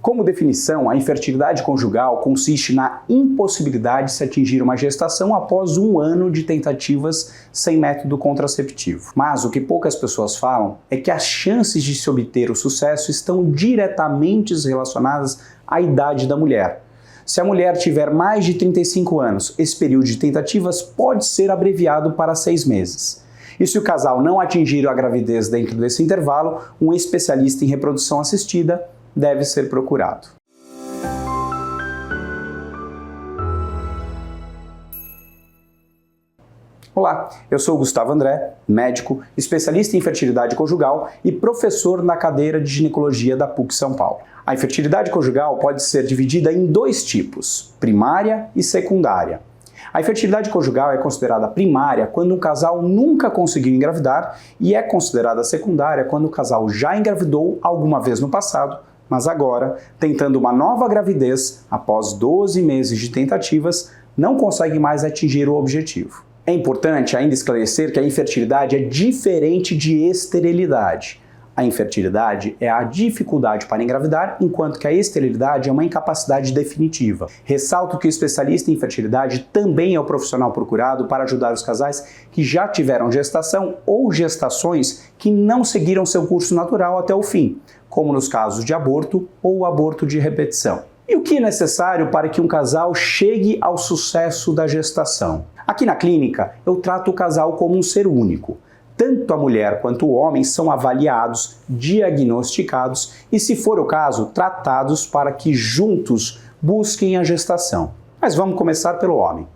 Como definição, a infertilidade conjugal consiste na impossibilidade de se atingir uma gestação após 1 ano de tentativas sem método contraceptivo. Mas o que poucas pessoas falam é que as chances de se obter o sucesso estão diretamente relacionadas à idade da mulher. Se a mulher tiver mais de 35 anos, esse período de tentativas pode ser abreviado para 6 meses. E se o casal não atingir a gravidez dentro desse intervalo, um especialista em reprodução assistida deve ser procurado. Olá, eu sou o Gustavo André, médico, especialista em fertilidade conjugal e professor na cadeira de ginecologia da PUC São Paulo. A infertilidade conjugal pode ser dividida em 2 tipos, primária e secundária. A infertilidade conjugal é considerada primária quando um casal nunca conseguiu engravidar e é considerada secundária quando o casal já engravidou alguma vez no passado, mas agora, tentando uma nova gravidez, após 12 meses de tentativas, não consegue mais atingir o objetivo. É importante ainda esclarecer que a infertilidade é diferente de esterilidade. A infertilidade é a dificuldade para engravidar, enquanto que a esterilidade é uma incapacidade definitiva. Ressalto que o especialista em fertilidade também é o profissional procurado para ajudar os casais que já tiveram gestação ou gestações que não seguiram seu curso natural até o fim, como nos casos de aborto ou aborto de repetição. E o que é necessário para que um casal chegue ao sucesso da gestação? Aqui na clínica, eu trato o casal como um ser único. Tanto a mulher quanto o homem são avaliados, diagnosticados e, se for o caso, tratados para que juntos busquem a gestação. Mas vamos começar pelo homem.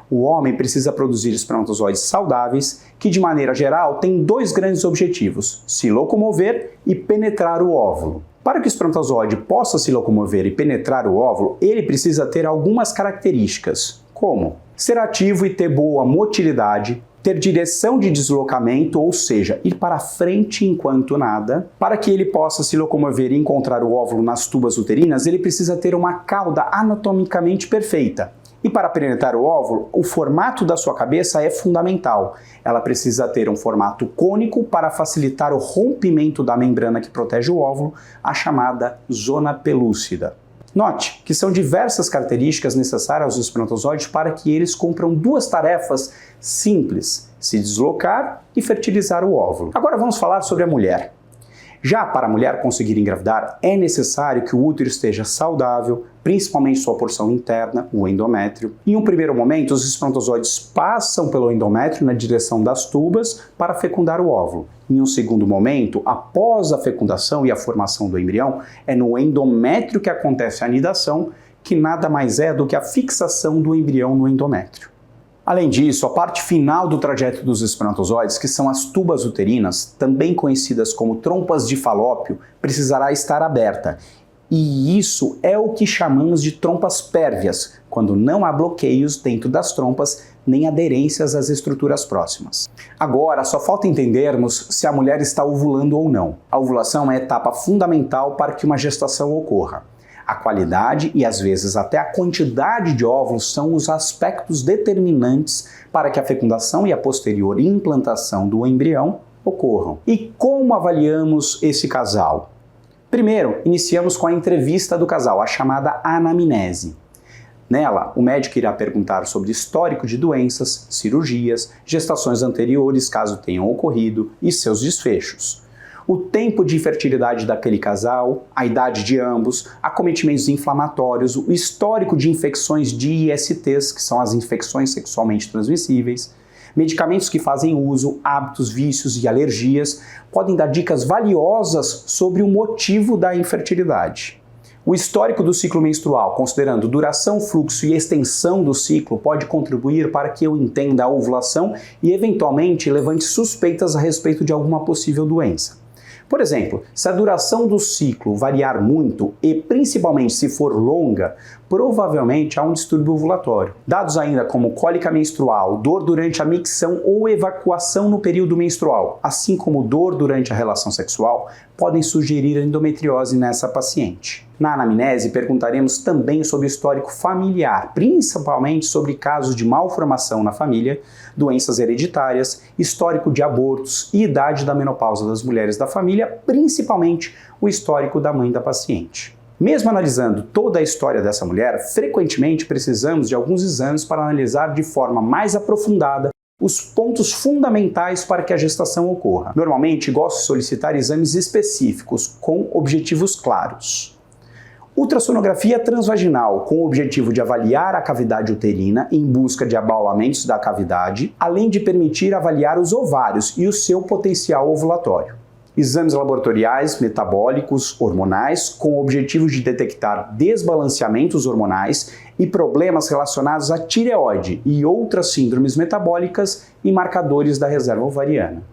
O homem precisa produzir espermatozoides saudáveis que, de maneira geral, têm 2 grandes objetivos: se locomover e penetrar o óvulo. Para que o espermatozoide possa se locomover e penetrar o óvulo, ele precisa ter algumas características, como ser ativo e ter boa motilidade, ter direção de deslocamento, ou seja, ir para frente enquanto nada. Para que ele possa se locomover e encontrar o óvulo nas tubas uterinas, ele precisa ter uma cauda anatomicamente perfeita. E para penetrar o óvulo, o formato da sua cabeça é fundamental. Ela precisa ter um formato cônico para facilitar o rompimento da membrana que protege o óvulo, a chamada zona pelúcida. Note que são diversas características necessárias aos espermatozoides para que eles cumpram 2 tarefas simples: se deslocar e fertilizar o óvulo. Agora vamos falar sobre a mulher. Já para a mulher conseguir engravidar, é necessário que o útero esteja saudável, principalmente sua porção interna, o endométrio. Em um primeiro momento, os espermatozoides passam pelo endométrio na direção das tubas para fecundar o óvulo. Em um segundo momento, após a fecundação e a formação do embrião, é no endométrio que acontece a anidação, que nada mais é do que a fixação do embrião no endométrio. Além disso, a parte final do trajeto dos espermatozoides, que são as tubas uterinas, também conhecidas como trompas de Falópio, precisará estar aberta. E isso é o que chamamos de trompas pérvias, quando não há bloqueios dentro das trompas nem aderências às estruturas próximas. Agora, só falta entendermos se a mulher está ovulando ou não. A ovulação é a etapa fundamental para que uma gestação ocorra. A qualidade e, às vezes, até a quantidade de óvulos são os aspectos determinantes para que a fecundação e a posterior implantação do embrião ocorram. E como avaliamos esse casal? Primeiro, iniciamos com a entrevista do casal, a chamada anamnese. Nela, o médico irá perguntar sobre histórico de doenças, cirurgias, gestações anteriores, caso tenham ocorrido, e seus desfechos. O tempo de infertilidade daquele casal, a idade de ambos, acometimentos inflamatórios, o histórico de infecções de ISTs, que são as infecções sexualmente transmissíveis, medicamentos que fazem uso, hábitos, vícios e alergias, podem dar dicas valiosas sobre o motivo da infertilidade. O histórico do ciclo menstrual, considerando duração, fluxo e extensão do ciclo, pode contribuir para que eu entenda a ovulação e, eventualmente, levante suspeitas a respeito de alguma possível doença. Por exemplo, se a duração do ciclo variar muito e principalmente se for longa, provavelmente há um distúrbio ovulatório. Dados ainda como cólica menstrual, dor durante a micção ou evacuação no período menstrual, assim como dor durante a relação sexual, podem sugerir endometriose nessa paciente. Na anamnese, perguntaremos também sobre o histórico familiar, principalmente sobre casos de malformação na família, doenças hereditárias, histórico de abortos e idade da menopausa das mulheres da família, principalmente o histórico da mãe da paciente. Mesmo analisando toda a história dessa mulher, frequentemente precisamos de alguns exames para analisar de forma mais aprofundada os pontos fundamentais para que a gestação ocorra. Normalmente, gosto de solicitar exames específicos com objetivos claros. Ultrassonografia transvaginal, com o objetivo de avaliar a cavidade uterina em busca de abaulamentos da cavidade, além de permitir avaliar os ovários e o seu potencial ovulatório. Exames laboratoriais, metabólicos, hormonais, com o objetivo de detectar desbalanceamentos hormonais e problemas relacionados à tireoide e outras síndromes metabólicas e marcadores da reserva ovariana.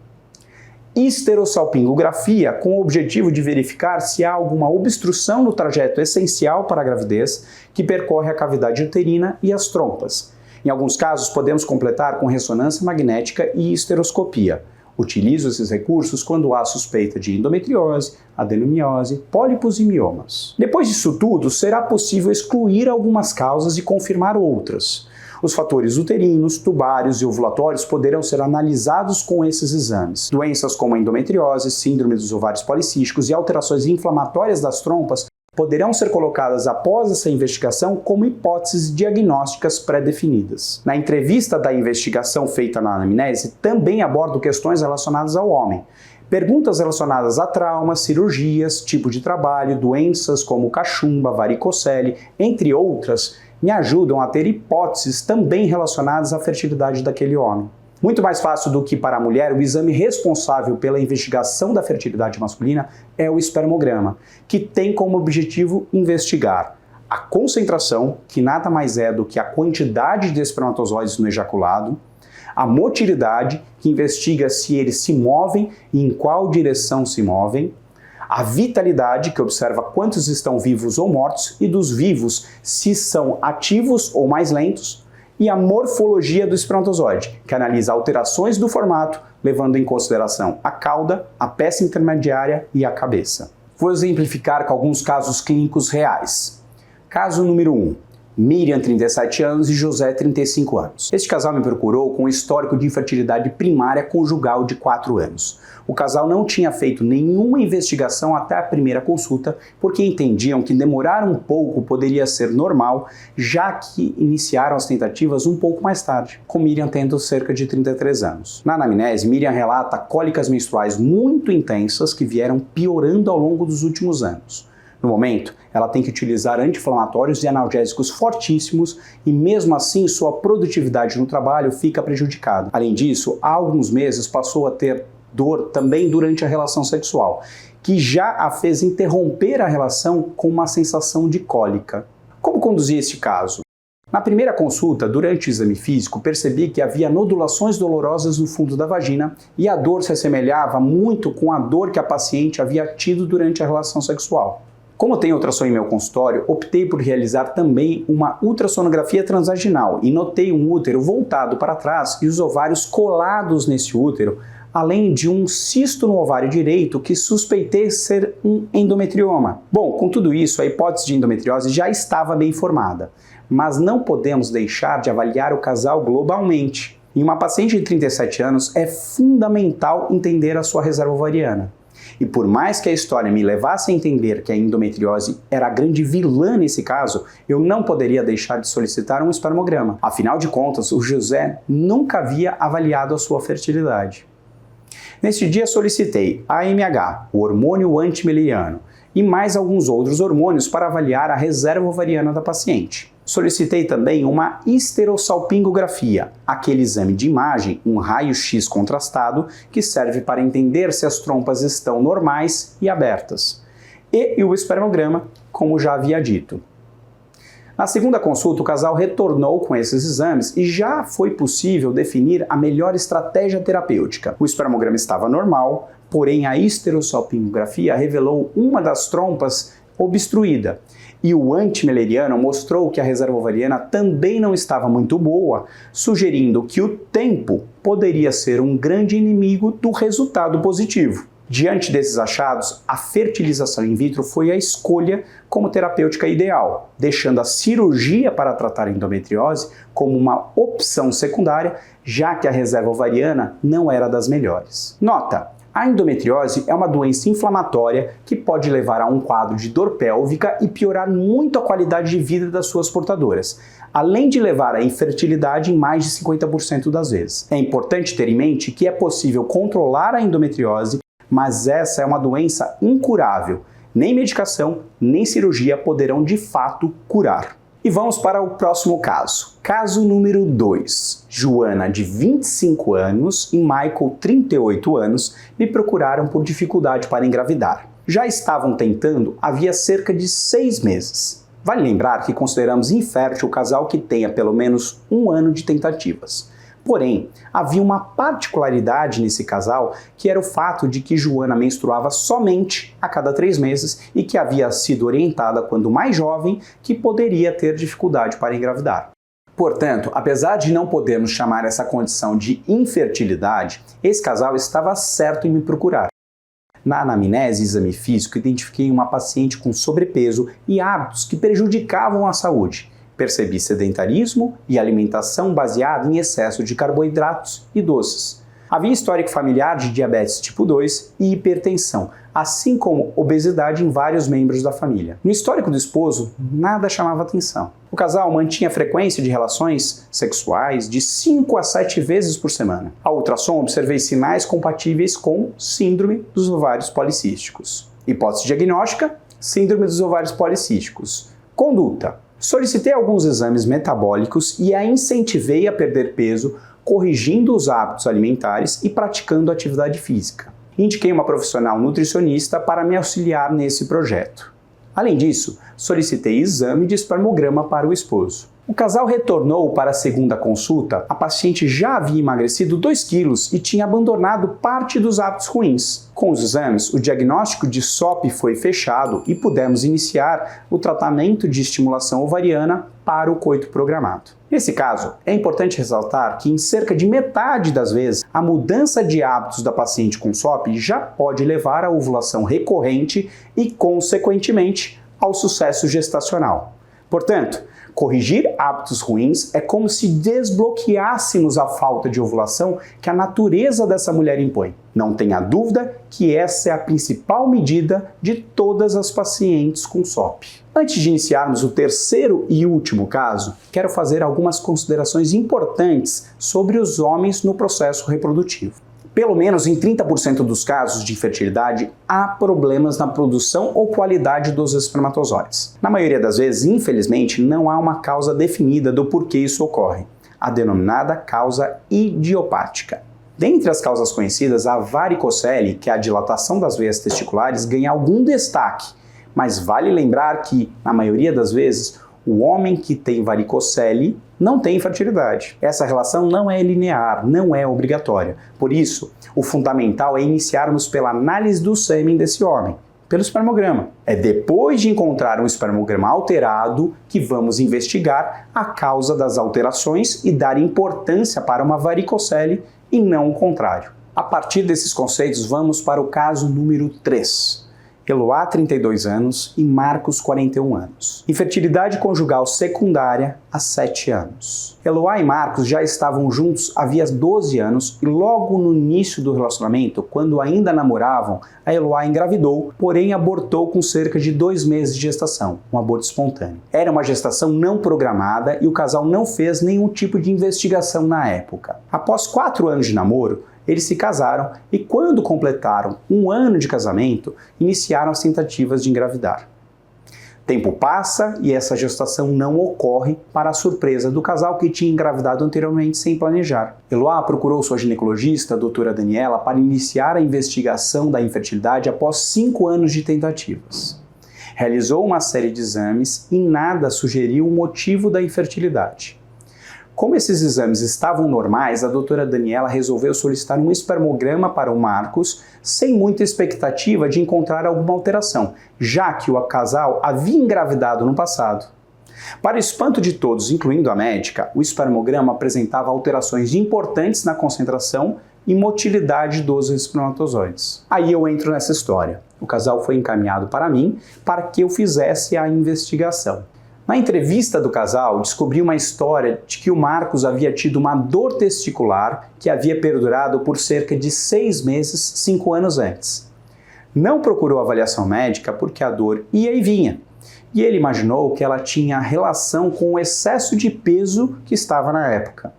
Esterossalpingografia, com o objetivo de verificar se há alguma obstrução no trajeto essencial para a gravidez que percorre a cavidade uterina e as trompas. Em alguns casos, podemos completar com ressonância magnética e esteroscopia. Utilizo esses recursos quando há suspeita de endometriose, adenomiose, pólipos e miomas. Depois disso tudo, será possível excluir algumas causas e confirmar outras. Os fatores uterinos, tubários e ovulatórios poderão ser analisados com esses exames. Doenças como a endometriose, síndrome dos ovários policísticos e alterações inflamatórias das trompas poderão ser colocadas após essa investigação como hipóteses diagnósticas pré-definidas. Na entrevista da investigação feita na anamnese, também abordo questões relacionadas ao homem. Perguntas relacionadas a traumas, cirurgias, tipo de trabalho, doenças como cachumba, varicocele, entre outras, me ajudam a ter hipóteses também relacionadas à fertilidade daquele homem. Muito mais fácil do que para a mulher, o exame responsável pela investigação da fertilidade masculina é o espermograma, que tem como objetivo investigar a concentração, que nada mais é do que a quantidade de espermatozoides no ejaculado, a motilidade, que investiga se eles se movem e em qual direção se movem, a vitalidade, que observa quantos estão vivos ou mortos, e dos vivos, se são ativos ou mais lentos, e a morfologia do espermatozoide, que analisa alterações do formato, levando em consideração a cauda, a peça intermediária e a cabeça. Vou exemplificar com alguns casos clínicos reais. Caso número 1. Miriam, 37 anos, e José, 35 anos. Este casal me procurou com um histórico de infertilidade primária conjugal de 4 anos. O casal não tinha feito nenhuma investigação até a primeira consulta, porque entendiam que demorar um pouco poderia ser normal, já que iniciaram as tentativas um pouco mais tarde, com Miriam tendo cerca de 33 anos. Na anamnese, Miriam relata cólicas menstruais muito intensas que vieram piorando ao longo dos últimos anos. No momento, ela tem que utilizar anti-inflamatórios e analgésicos fortíssimos e mesmo assim sua produtividade no trabalho fica prejudicada. Além disso, há alguns meses passou a ter dor também durante a relação sexual, que já a fez interromper a relação com uma sensação de cólica. Como conduzir este caso? Na primeira consulta, durante o exame físico, percebi que havia nodulações dolorosas no fundo da vagina e a dor se assemelhava muito com a dor que a paciente havia tido durante a relação sexual. Como tenho ultrassom em meu consultório, optei por realizar também uma ultrassonografia transvaginal e notei um útero voltado para trás e os ovários colados nesse útero, além de um cisto no ovário direito que suspeitei ser um endometrioma. Bom, com tudo isso, a hipótese de endometriose já estava bem formada, mas não podemos deixar de avaliar o casal globalmente. Em uma paciente de 37 anos, é fundamental entender a sua reserva ovariana. E por mais que a história me levasse a entender que a endometriose era a grande vilã nesse caso, eu não poderia deixar de solicitar um espermograma. Afinal de contas, o José nunca havia avaliado a sua fertilidade. Neste dia solicitei AMH, o hormônio antimileriano, e mais alguns outros hormônios para avaliar a reserva ovariana da paciente. Solicitei também uma esterossalpingografia, aquele exame de imagem, um raio-x contrastado, que serve para entender se as trompas estão normais e abertas. E o espermograma, como já havia dito. Na segunda consulta, o casal retornou com esses exames e já foi possível definir a melhor estratégia terapêutica. O espermograma estava normal, porém a esterossalpingografia revelou uma das trompas obstruída. E o antimileriano mostrou que a reserva ovariana também não estava muito boa, sugerindo que o tempo poderia ser um grande inimigo do resultado positivo. Diante desses achados, a fertilização in vitro foi a escolha como terapêutica ideal, deixando a cirurgia para tratar a endometriose como uma opção secundária, já que a reserva ovariana não era das melhores. Nota: A endometriose é uma doença inflamatória que pode levar a um quadro de dor pélvica e piorar muito a qualidade de vida das suas portadoras, além de levar à infertilidade em mais de 50% das vezes. É importante ter em mente que é possível controlar a endometriose, mas essa é uma doença incurável. Nem medicação, nem cirurgia poderão de fato curar. E vamos para o próximo caso. Caso número 2. Joana, de 25 anos, e Michael, 38 anos, me procuraram por dificuldade para engravidar. Já estavam tentando havia cerca de 6 meses. Vale lembrar que consideramos infértil o casal que tenha pelo menos 1 ano de tentativas. Porém, havia uma particularidade nesse casal, que era o fato de que Joana menstruava somente a cada 3 meses e que havia sido orientada quando mais jovem que poderia ter dificuldade para engravidar. Portanto, apesar de não podermos chamar essa condição de infertilidade, esse casal estava certo em me procurar. Na anamnese e exame físico, identifiquei uma paciente com sobrepeso e hábitos que prejudicavam a saúde. Percebi sedentarismo e alimentação baseada em excesso de carboidratos e doces. Havia histórico familiar de diabetes tipo 2 e hipertensão, assim como obesidade em vários membros da família. No histórico do esposo, nada chamava atenção. O casal mantinha frequência de relações sexuais de 5 a 7 vezes por semana. Ao ultrassom, observei sinais compatíveis com síndrome dos ovários policísticos. Hipótese diagnóstica: síndrome dos ovários policísticos. Conduta: solicitei alguns exames metabólicos e a incentivei a perder peso, corrigindo os hábitos alimentares e praticando atividade física. Indiquei uma profissional nutricionista para me auxiliar nesse projeto. Além disso, solicitei exame de espermograma para o esposo. O casal retornou para a segunda consulta. A paciente já havia emagrecido 2 quilos e tinha abandonado parte dos hábitos ruins. Com os exames, o diagnóstico de SOP foi fechado e pudemos iniciar o tratamento de estimulação ovariana para o coito programado. Nesse caso, é importante ressaltar que em cerca de metade das vezes, a mudança de hábitos da paciente com SOP já pode levar à ovulação recorrente e, consequentemente, ao sucesso gestacional. Portanto, corrigir hábitos ruins é como se desbloqueássemos a falta de ovulação que a natureza dessa mulher impõe. Não tenha dúvida que essa é a principal medida de todas as pacientes com SOP. Antes de iniciarmos o terceiro e último caso, quero fazer algumas considerações importantes sobre os homens no processo reprodutivo. Pelo menos em 30% dos casos de infertilidade, há problemas na produção ou qualidade dos espermatozoides. Na maioria das vezes, infelizmente, não há uma causa definida do porquê isso ocorre, a denominada causa idiopática. Dentre as causas conhecidas, a varicocele, que é a dilatação das veias testiculares, ganha algum destaque, mas vale lembrar que, na maioria das vezes, o homem que tem varicocele não tem infertilidade. Essa relação não é linear, não é obrigatória. Por isso, o fundamental é iniciarmos pela análise do sêmen desse homem, pelo espermograma. É depois de encontrar um espermograma alterado que vamos investigar a causa das alterações e dar importância para uma varicocele e não o contrário. A partir desses conceitos, vamos para o caso número 3. Eloá, 32 anos, e Marcos, 41 anos. Infertilidade conjugal secundária há 7 anos. Eloá e Marcos já estavam juntos havia 12 anos e logo no início do relacionamento, quando ainda namoravam, a Eloá engravidou, porém abortou com cerca de 2 meses de gestação, um aborto espontâneo. Era uma gestação não programada e o casal não fez nenhum tipo de investigação na época. Após 4 anos de namoro, eles se casaram e, quando completaram 1 ano de casamento, iniciaram as tentativas de engravidar. Tempo passa e essa gestação não ocorre, para a surpresa do casal que tinha engravidado anteriormente sem planejar. Eloá procurou sua ginecologista, a doutora Daniela, para iniciar a investigação da infertilidade após 5 anos de tentativas. Realizou uma série de exames e nada sugeriu o motivo da infertilidade. Como esses exames estavam normais, a doutora Daniela resolveu solicitar um espermograma para o Marcos, sem muita expectativa de encontrar alguma alteração, já que o casal havia engravidado no passado. Para espanto de todos, incluindo a médica, o espermograma apresentava alterações importantes na concentração e motilidade dos espermatozoides. Aí eu entro nessa história. O casal foi encaminhado para mim para que eu fizesse a investigação. Na entrevista do casal, descobri uma história de que o Marcos havia tido uma dor testicular que havia perdurado por cerca de 6 meses, 5 anos antes. Não procurou avaliação médica porque a dor ia e vinha, e ele imaginou que ela tinha relação com o excesso de peso que estava na época.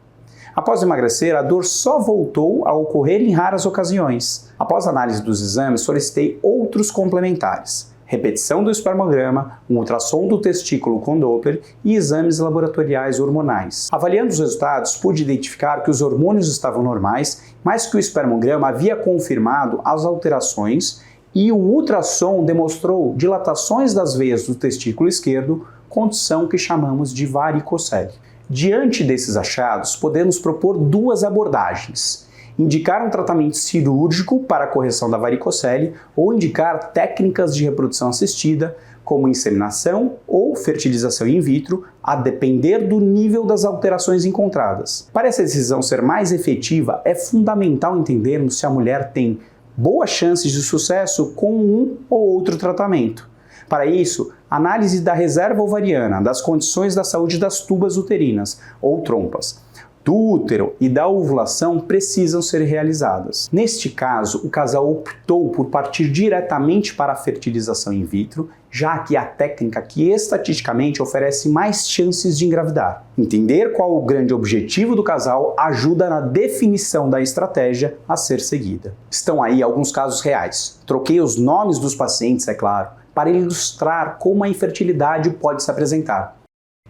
Após emagrecer, a dor só voltou a ocorrer em raras ocasiões. Após a análise dos exames, solicitei outros complementares: repetição do espermograma, um ultrassom do testículo com Doppler e exames laboratoriais hormonais. Avaliando os resultados, pude identificar que os hormônios estavam normais, mas que o espermograma havia confirmado as alterações e o ultrassom demonstrou dilatações das veias do testículo esquerdo, condição que chamamos de varicocele. Diante desses achados, podemos propor 2 abordagens: indicar um tratamento cirúrgico para a correção da varicocele ou indicar técnicas de reprodução assistida, como inseminação ou fertilização in vitro, a depender do nível das alterações encontradas. Para essa decisão ser mais efetiva, é fundamental entendermos se a mulher tem boas chances de sucesso com um ou outro tratamento. Para isso, análise da reserva ovariana, das condições da saúde das tubas uterinas ou trompas, do útero e da ovulação precisam ser realizadas. Neste caso, o casal optou por partir diretamente para a fertilização in vitro, já que é a técnica que estatisticamente oferece mais chances de engravidar. Entender qual o grande objetivo do casal ajuda na definição da estratégia a ser seguida. Estão aí alguns casos reais. Troquei os nomes dos pacientes, é claro, para ilustrar como a infertilidade pode se apresentar.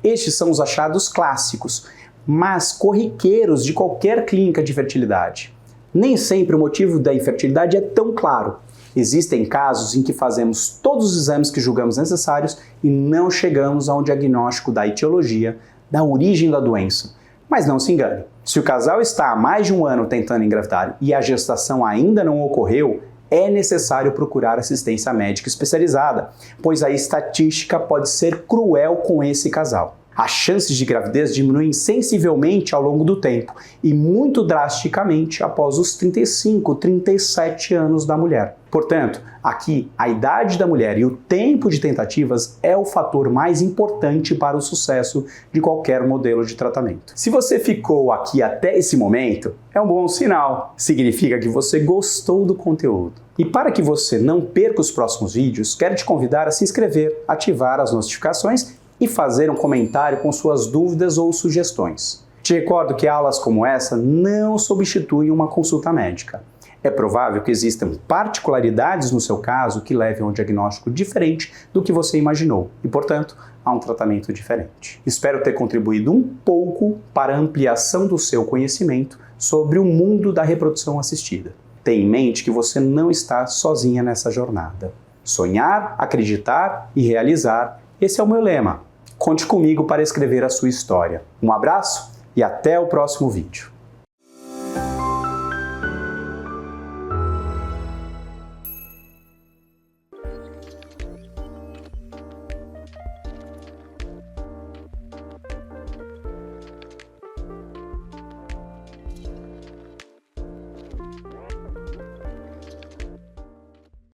Estes são os achados clássicos, mas corriqueiros de qualquer clínica de fertilidade. Nem sempre o motivo da infertilidade é tão claro. Existem casos em que fazemos todos os exames que julgamos necessários e não chegamos a um diagnóstico da etiologia, da origem da doença. Mas não se engane, se o casal está há mais de 1 ano tentando engravidar e a gestação ainda não ocorreu, é necessário procurar assistência médica especializada, pois a estatística pode ser cruel com esse casal. As chances de gravidez diminuem sensivelmente ao longo do tempo e muito drasticamente após os 35, 37 anos da mulher. Portanto, aqui a idade da mulher e o tempo de tentativas é o fator mais importante para o sucesso de qualquer modelo de tratamento. Se você ficou aqui até esse momento, é um bom sinal. Significa que você gostou do conteúdo. E para que você não perca os próximos vídeos, quero te convidar a se inscrever, ativar as notificações e fazer um comentário com suas dúvidas ou sugestões. Te recordo que aulas como essa não substituem uma consulta médica. É provável que existam particularidades no seu caso que levem a um diagnóstico diferente do que você imaginou e, portanto, a um tratamento diferente. Espero ter contribuído um pouco para a ampliação do seu conhecimento sobre o mundo da reprodução assistida. Tenha em mente que você não está sozinha nessa jornada. Sonhar, acreditar e realizar, esse é o meu lema. Conte comigo para escrever a sua história. Um abraço e até o próximo vídeo.